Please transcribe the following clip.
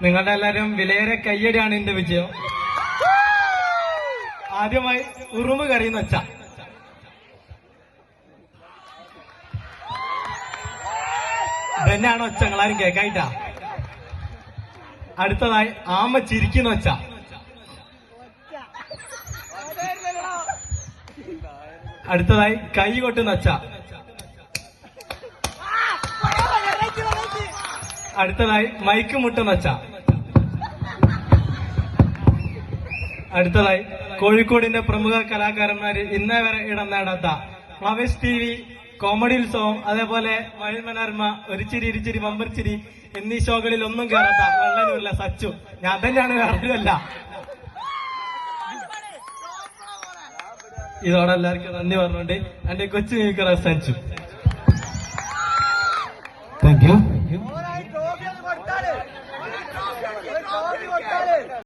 നിങ്ങളുടെ എല്ലാവരും വിലയേറെ കയ്യടിയാണ് എന്റെ വിജയം. ആദ്യമായി ഉറുമ് കറിയുന്ന ഒച്ച. ഇതന്നെയാണ് ഒച്ച, നിങ്ങളാരും കേക്കായിട്ടാ. അടുത്തതായി ആമ ചിരിക്കുന്ന ഒച്ച. അടുത്തതായി കൈ കൊട്ടുന്ന ഒച്ച. അടുത്തതായി മൈക്ക് മുട്ടുന്ന ഒച്ച. അടുത്തതായി കോഴിക്കോടിന്റെ പ്രമുഖ കലാകാരന്മാര് ഇന്നേ വരെ ഇടം നേടാത്ത ഫ്ലവേഴ്സ് TV കോമഡി ഉത്സവം, അതേപോലെ മഴ മനോരമ, ഒരു ചിരി ഇരുചിരി ബമ്പർച്ചിരി എന്നീ ഷോകളിൽ ഒന്നും കയറാത്ത വെള്ളനൂരില്ല സച്ചു. ഞാൻ തന്നെയാണ്, വേറൊന്നുമല്ല. ഇതോടെ എല്ലാവർക്കും നന്ദി പറഞ്ഞുകൊണ്ട് എന്റെ കൊച്ചു നീക്കറ സച്ചു. Thank you.